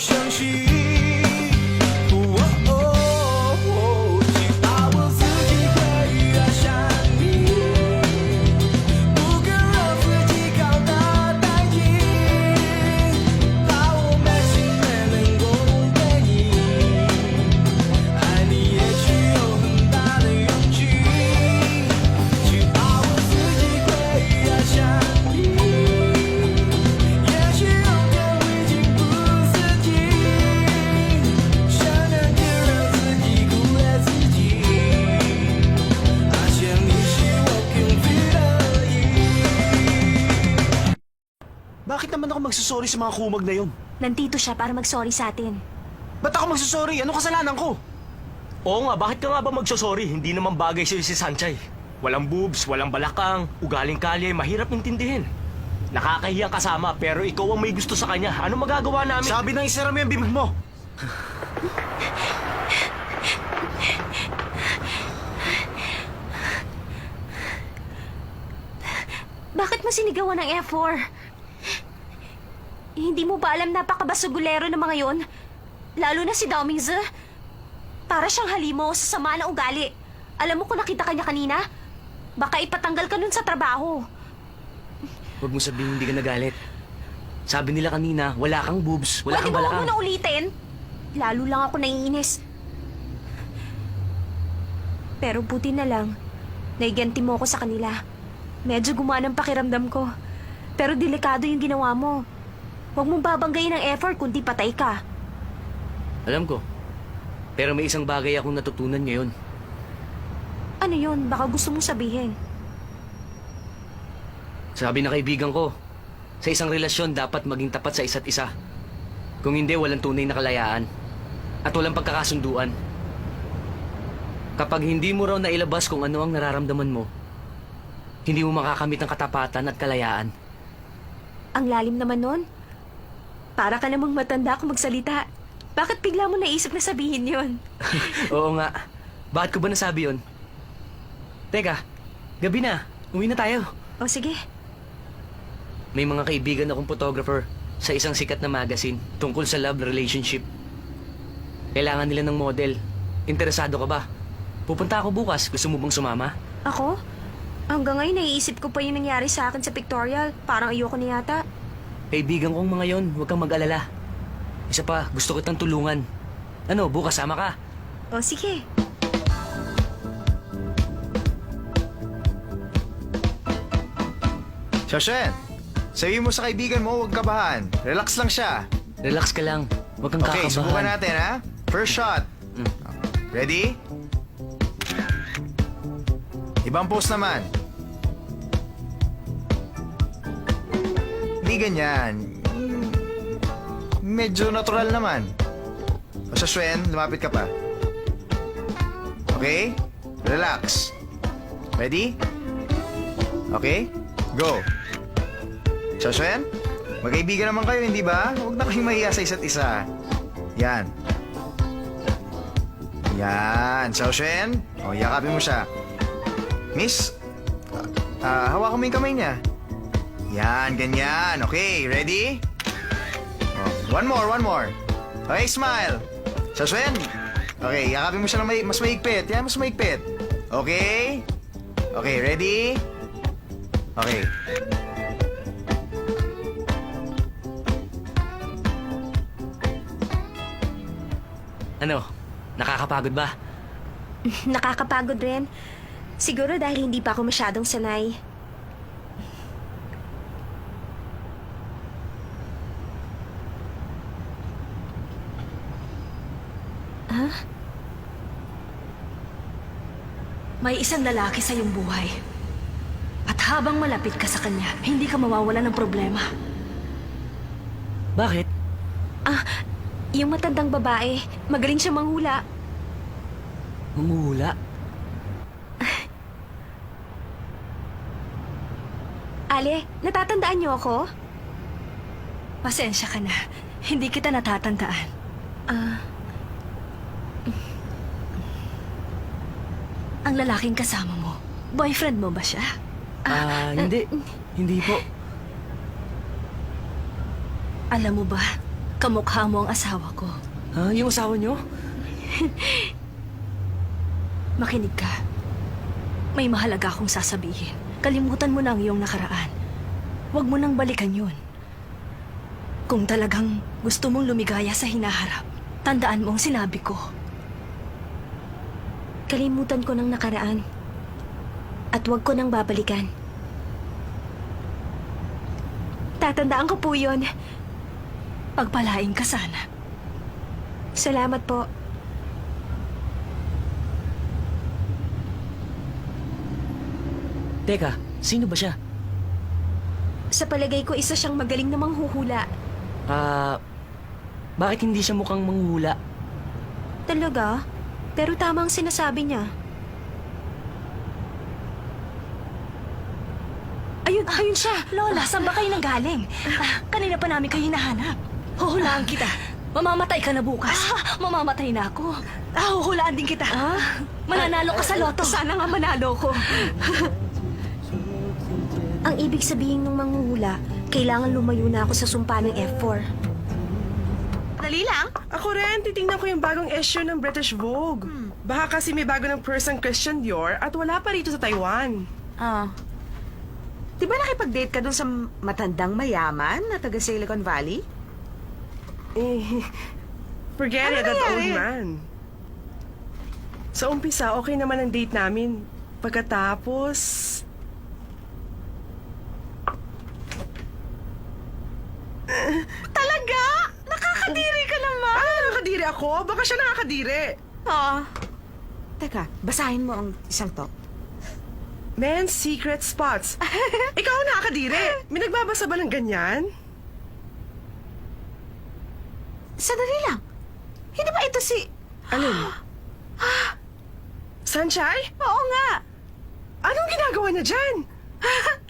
相信。去把握自己会爱上你，不肯让自己搞得太紧，怕我没心没能够给你，爱你也需有很大的勇气。去把握自己会爱上你，也许有天我已经不自己，想让天让自己苦了自己，发现你是我更最得意。 Bakit naman ako magsusorry sa mga kumag na yun? Nandito siya para mag-sorry sa atin. Ba't ako magsusorry? Ano kasalanan ko? Oo nga, bakit ka nga ba magsosorry? Hindi naman bagay sa'yo si Sanchay. Walang boobs, walang balakang, ugaling kalye, mahirap intindihin. Nakakahiyang kasama pero ikaw ang may gusto sa kanya. Ano magagawa namin? Sabi ng isara mo yung bibig mo. Bakit mo sinigawan ng F4? Hindi mo ba alam napakabasugulero ng mga yon? Lalo na si Domingz. Para siyang halimo sa sama na ugali. Alam mo kung nakita kanya kanina? Baka ipatanggal ka nun sa trabaho. Huwag mo sabihin hindi ka nagalit. Sabi nila kanina, wala kang boobs, wala kang Pwede ba huwag balakang. mo na ulitin? Lalo lang ako naiinis. Pero buti na lang, naiganti mo ako sa kanila. Medyo gumaan ang pakiramdam ko. Pero delikado yung ginawa mo. Huwag mong babanggayin ang effort kundi patay ka. Alam ko. Pero may isang bagay akong natutunan ngayon. Ano yun? Baka gusto mong sabihin. Sabi na kaibigan ko, sa isang relasyon dapat maging tapat sa isa't isa. Kung hindi, walang tunay na kalayaan. At walang pagkakasunduan. Kapag hindi mo raw nailabas kung ano ang nararamdaman mo, hindi mo makakamit ng katapatan at kalayaan. Ang lalim naman nun. Para ka namang matanda kung magsalita. Bakit bigla mo naisip na sabihin yun? Oo nga. Bakit ko ba nasabi yun? Teka, gabi na. Uwi na tayo. O sige. May mga kaibigan akong photographer sa isang sikat na magazine tungkol sa love relationship. Kailangan nila ng model. Interesado ka ba? Pupunta ako bukas. Gusto mo bang sumama? Ako? Hanggang ngayon naiisip ko pa yung nangyari sa akin sa pictorial. Parang ayoko na yata. Kaibigan kong mga yon, huwag kang mag-alala. Isa pa, gusto kitang tulungan. Ano, bukas sama ka? O sige. Shoshen, sabihin mo sa kaibigan mo, huwag kabahan. Relax lang siya. Relax ka lang. Huwag kang Okay, kakabahan. subukan natin ha. First shot. Ready? Ibang pose naman. Hindi ganyan. Medyo natural naman. O Shoshen, lumapit ka pa. Okay? Relax. Ready? Okay? Go. Shoshen, magkaibigan naman kayo, hindi ba? Huwag na kayong mahiya sa isa't isa. Yan. Yan. Shoshen, o yakapin mo siya. Miss, hawakan mo yung kamay niya. Yan, ganyan. Okay, ready? Oh, one more. Okay, smile. Shoshen, okay, yakapin mo siya ng mas mahigpit. Yan, mas mahigpit. Okay? Okay, ready? Okay. Ano, nakakapagod ba? Nakakapagod rin. Siguro dahil hindi pa ako masyadong sanay. May isang lalaki sa iyong buhay. At habang malapit ka sa kanya, hindi ka mawawala ng problema. Bakit? Yung matandang babae, magaling siya manghula. Manghuhula? Ale, natatandaan niyo ako? Pasensya ka na. Hindi kita natatandaan. Ang lalaking kasama mo, boyfriend mo ba siya? Hindi. Hindi po. Alam mo ba, Kamukha mo ang asawa ko. Ha? Yung asawa niyo? Makinig ka. May mahalaga akong sasabihin. Kalimutan mo na ang iyong nakaraan. Huwag mo nang balikan yun. Kung talagang gusto mong lumigaya sa hinaharap, tandaan mo ang sinabi ko. Kalimutan ko ng nakaraan. At huwag ko nang babalikan. Tatandaan ko po yun. Pagpalain ka sana. Salamat po. Teka, sino ba siya? Sa palagay ko, isa siyang magaling na manghuhula. Bakit hindi siya mukhang manghuhula? Talaga? Pero tama ang sinasabi niya. Ayun siya. Lola, saan ba kayo nanggaling? Kanina pa namin kayo hinahanap. Huhulaan kita. Mamamatay ka na bukas. Mamamatay na ako. Huhulaan din kita. Mananalo ka sa loto. Sana nga manalo ko. Ang ibig sabihin ng manghuhula, kailangan lumayo na ako sa sumpa ng F4. Dali lang. Ako rin, titingnan ko yung bagong issue ng British Vogue. Baka kasi may bago ng person Christian Dior at wala pa rito sa Taiwan. Di ba nakipag-date ka dun sa matandang mayaman na taga Silicon Valley? Forget Ano it, that old nangyari? man. Sa umpisa, okay naman ang date namin. Pagkatapos... Talaga? Nakakadiri ka naman! Ano nakakadiri ako? Baka siya nakakadiri. Teka, basahin mo ang isang to. Men's secret spots. Ikaw ang nakakadiri. May nagbabasa ba ng ganyan? Sandali lang. Hindi ba ito si... Alin? Sunshine? Oo nga. Anong ginagawa niya dyan?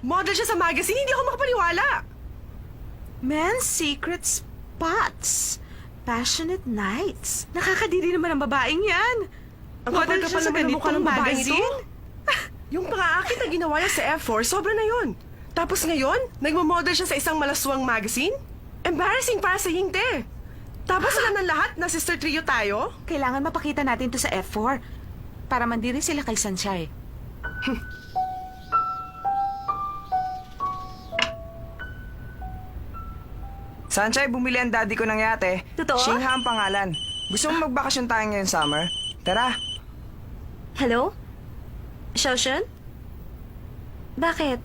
Model siya sa magazine, hindi ako makapaniwala. Men's secret spots. Passionate nights. Nakakadiri naman ang babaeng yan. Ang Model kapal-kapal siya sa naman ng mukha ng ganitong babaeng ito. magazine. Yung pangaakit na ginawa niya sa F4, sobra na yun. Tapos ngayon, nagmamodel siya sa isang malaswang magazine? Embarrassing para sa hinte. Tapos alam ng lahat na sister trio tayo? Kailangan mapakita natin to sa F4 para mandiri sila kay Sanchay. Sanchay, bumili ang daddy ko ng yate. Totoo? Shingha ang pangalan. Gusto mo magbakasyon tayo ngayon summer? Tara. Hello? Xiaoxuan? Bakit?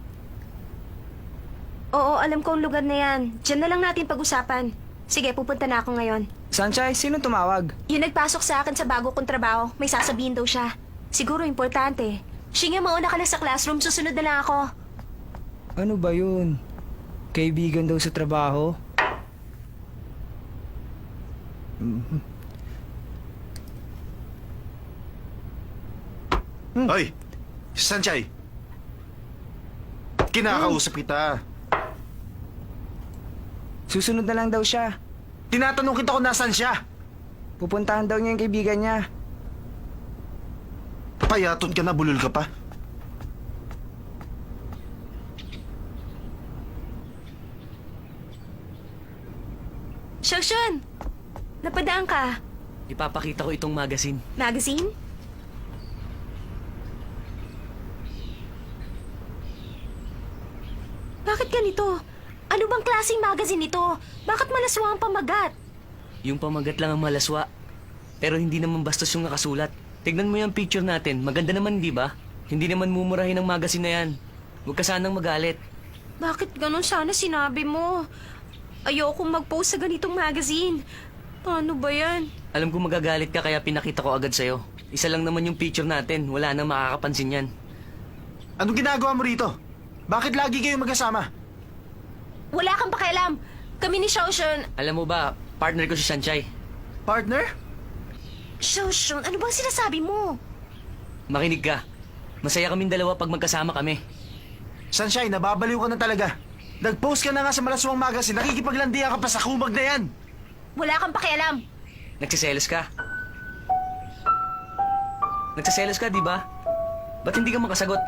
Oo, alam ko ang lugar na yan. Diyan na lang natin pag-usapan. Sige, pupunta na ako ngayon. Sanchay, sino tumawag? Yung nagpasok sa akin sa bago kong trabaho, may sasabihin daw siya. Siguro importante. Sige, mauna ka na sa classroom, susunod na lang ako. Ano ba yun? Kaibigan daw sa trabaho? Hoy! Sanchay! Kinakausap kita. Susunod na lang daw siya. Tinatanong kita kung nasaan siya. Pupuntahan daw niya yung kaibigan niya. Payatot ka na, bulol ka pa. Xiaoxuan! Napadaan ka. Ipapakita ko itong magazine. Magazine? Bakit ganito? Ano bang klaseng magazine ito? Bakit malaswa ang pamagat? Yung pamagat lang ang malaswa. Pero hindi naman bastos yung nakasulat. Tignan mo yung picture natin. Maganda naman, di ba? Hindi naman mumurahin ang magazine na yan. Huwag ka sanang magalit. Bakit ganun sana sinabi mo? Ayokong mag-post sa ganitong magazine. Paano ba yan? Alam ko magagalit ka kaya pinakita ko agad sa'yo. Isa lang naman yung picture natin. Wala nang makakapansin yan. Anong ginagawa mo rito? Bakit lagi kayo magkasama? Wala kang pakialam. Kami ni Xiaoxuan. Alam mo ba, partner ko si Sanchay. Partner? Xiaoxuan, ano bang sinasabi mo? Makinig ka. Masaya kaming dalawa pag magkasama kami. Sunshine, nababaliw ka na talaga. Nag-post ka na nga sa Malaswang Magazine. Nakikipaglandian ka pa sa kumag na yan. Wala kang pakialam. Nagsiselos ka. Nagsiselos ka, di ba? Ba't hindi ka makasagot?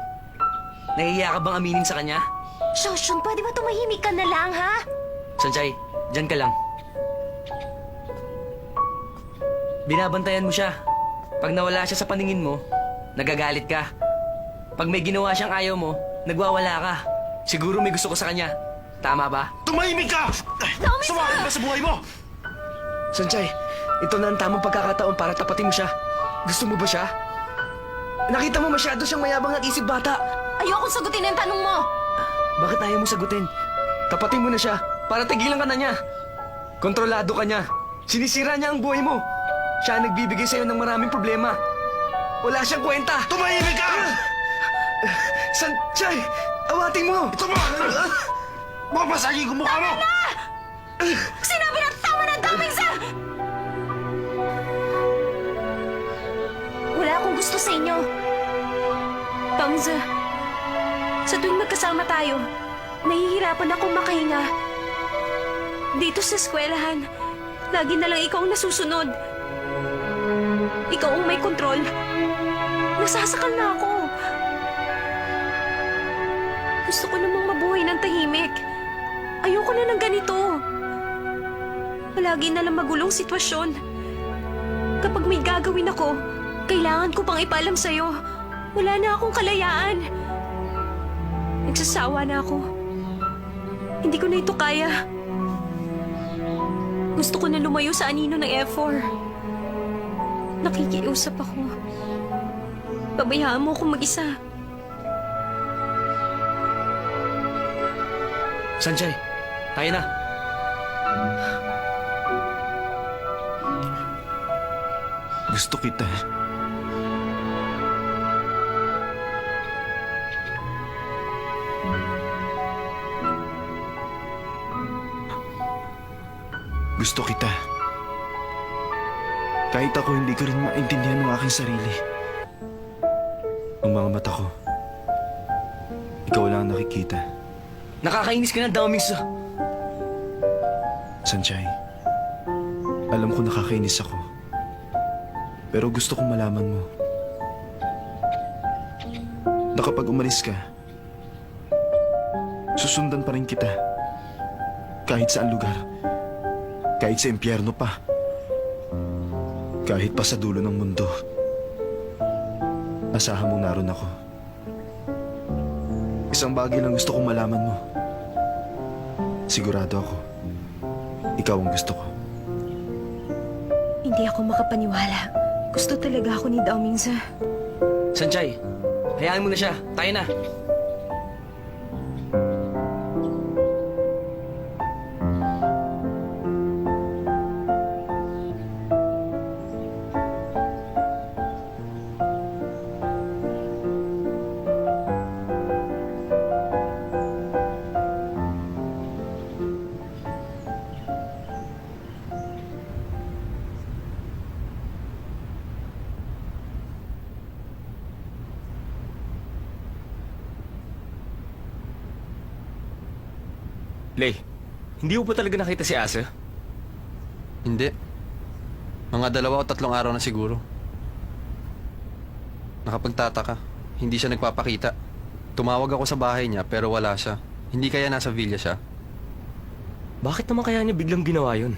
Nahihiya ka bang aminin sa kanya? Xiaoxuan, pwede ba tumahimik ka na lang, ha? Sanchay, dyan ka lang. Binabantayan mo siya. Pag nawala siya sa paningin mo, nagagalit ka. Pag may ginawa siyang ayaw mo, nagwawala ka. Siguro may gusto ko sa kanya. Tama ba? Tumahimik ka! Sumakit ka sa buhay mo! Sanchay, ito na ang tamang pagkakataon para tapatin mo siya. Gusto mo ba siya? Nakita mo masyado siyang mayabang at isip bata. Ayokong sagutin ang tanong mo! Bakit ayaw mo sagutin? Tapatin mo na siya para tigilan ka na niya. Kontrolado ka niya. Sinisira niya ang buhay mo. Siya ang nagbibigay sa'yo ng maraming problema. Wala siyang kwenta. Tumahimik ka! Sanchay, awatin mo. Ito mo! Mapasagin ko mukha mo! Sinabi na tama na daming sa... Wala akong gusto sa inyo. Tomza, sa tuwing magkasama tayo, nahihirapan akong makahinga. Dito sa eskwelahan, lagi na lang ikaw ang nasusunod. Ikaw ang may kontrol. Nasasakal na ako. Gusto ko namang mabuhay ng tahimik. Ayoko na ng ganito. Palagi na lang magulong sitwasyon. Kapag may gagawin ako, kailangan ko pang ipaalam sa'yo. Wala na akong kalayaan. Nagsasawa na ako. Hindi ko na ito kaya. Gusto ko na lumayo sa anino ng F4. Nakikiusap ako. Pabayaan mo akong mag-isa. Sanchay, tayo na. Gusto kita. Gusto kita. Kahit ako hindi ko rin maintindihan ng aking sarili. Ang mga mata ko, ikaw lang ang nakikita. Nakakainis ka na, Damings. Sanchay, alam ko nakakainis ako. Pero gusto kong malaman mo na kapag umalis ka, susundan pa rin kita. Kahit saan lugar. Kahit sa impyerno pa. Kahit pa sa dulo ng mundo. Asahan mong naroon ako. Isang bagay lang gusto kong malaman mo. Sigurado ako, ikaw ang gusto ko. Hindi ako makapaniwala. Gusto talaga ako ni Damingza. Sanchay, hayaan mo na siya. Tayo na. Lay, hindi mo pa talaga nakita si Asa? Hindi. Mga 2 o 3 araw na siguro. Nakapagtataka. Hindi siya nagpapakita. Tumawag ako sa bahay niya pero wala siya. Hindi kaya nasa villa siya. Bakit naman kaya niya biglang ginawa yun?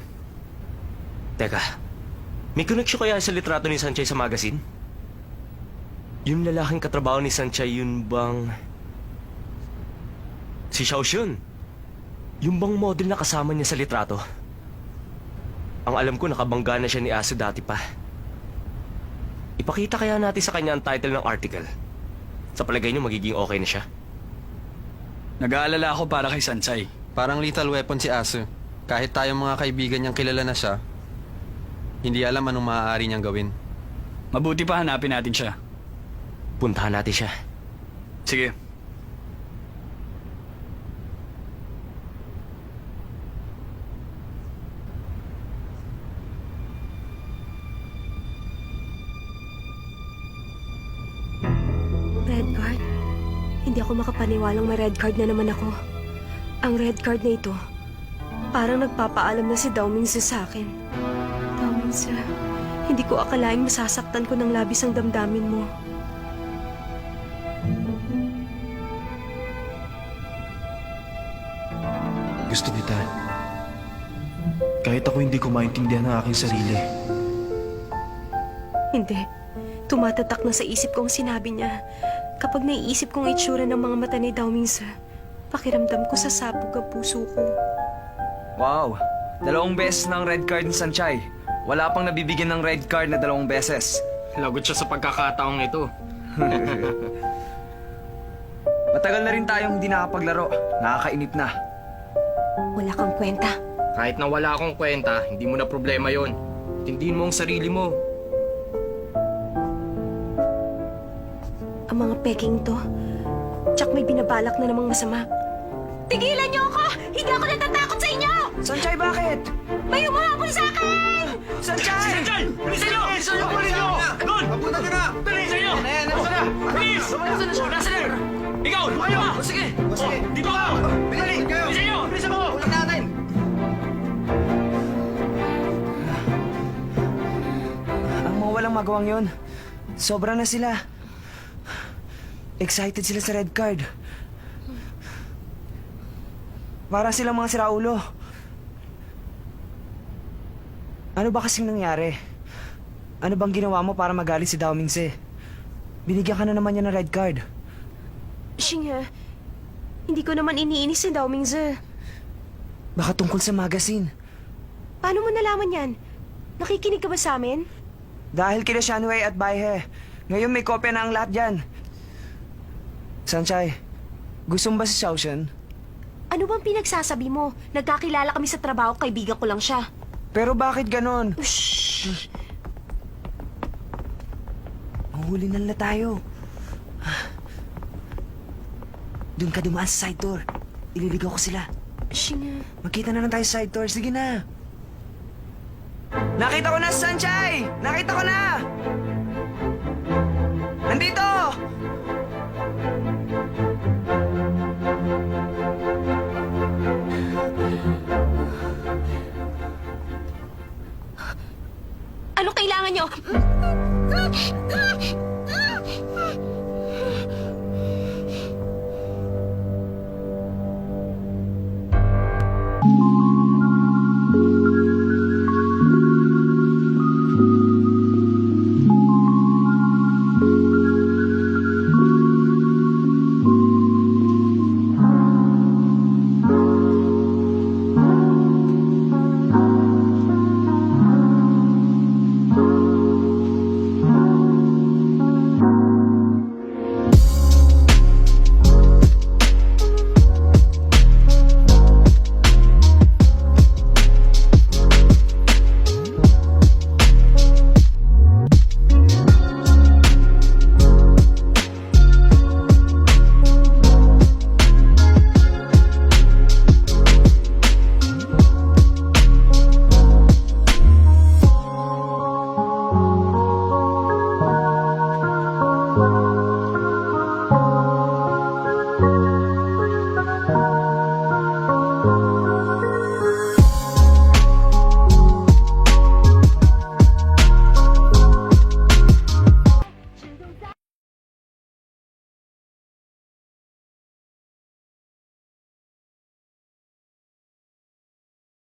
Teka, may connection kaya sa litrato ni Sanchay sa magazine? Yung lalaking katrabaho ni Sanchay, yun bang... Si Xiaoxun? Yung bang model na kasama niya sa litrato? Ang alam ko, nakabangga na siya ni Asa dati pa. Ipakita kaya natin sa kanya ang title ng article. Sa palagay niyo, magiging okay na siya? Nag-aalala ako para kay Sanchay. Parang lethal weapon si Asu. Kahit tayong mga kaibigan niyang kilala na siya, hindi alam anong maaari niyang gawin. Mabuti pa hanapin natin siya. Puntahan natin siya. Sige. Red card? Hindi ako makapaniwalang may red card na naman ako. Ang red card na ito, parang nagpapaalam na si Damingza sa akin. Damingza, hindi ko akalaing masasaktan ko ng labis ang damdamin mo. Gusto kita. Kahit ako hindi ko maintindihan ang aking sarili. Hindi. Tumatatak na sa isip ko ang sinabi niya. Kapag naiisip kong itsura ng mga mata ni Daomingse, pakiramdam ko sa sabog ang puso ko. Wow! 2 beses na ang red card ni Sanchay. Wala pang nabibigyan ng red card na 2 beses. Lagot siya sa pagkakataong ito. Matagal na rin tayong hindi nakapaglaro. Nakakainip na. Wala kang kwenta. Kahit na wala akong kwenta, hindi mo na problema yon. Tindihin mo ang sarili mo. Ang mga peking to, tsak may binabalak na namang masama. Tigilan niyo ako! Hindi ako natatakot sa inyo! Sanchay, bakit? May humahabol sa akin! Sanchay! Sanchay! Bilisan niyo! Bilisan niyo! Kunin niyo! Doon! Mapunta ka na! Bilisan niyo! Nasaan na? Bilis! Nasaan na? Ikaw! Lumayo ka! Sige! Sige! Dito ka! Bili! Kayo! Bilisan niyo! Bilisan mo! Ulan natin! Ang mga walang magawang yon. Sobra na sila. Excited sila sa red card. Para silang mga siraulo. Ano ba kasing nangyari? Ano bang ginawa mo para magalit si Daomingse? Binigyan ka na naman niya ng red card. Shinga, hindi ko naman iniinis si Daomingse. Baka tungkol sa magazine. Paano mo nalaman yan? Nakikinig ka ba sa amin? Dahil kila Shanwei at Baihe, ngayon may kopya na ang lahat dyan. Sanchay, gusto mo ba si Xiaoshen? Ano bang pinagsasabi mo? Nagkakilala kami sa trabaho, kaibigan ko lang siya. Pero bakit ganon? Shh! Mahuli na nila tayo. Doon ka dumaan sa side door. Ililigaw ko sila. Shinga. Magkita na lang tayo sa side door. Sige na. Nakita ko na si Sanchay! Nakita ko na! Nandito! Anong kailangan nyo?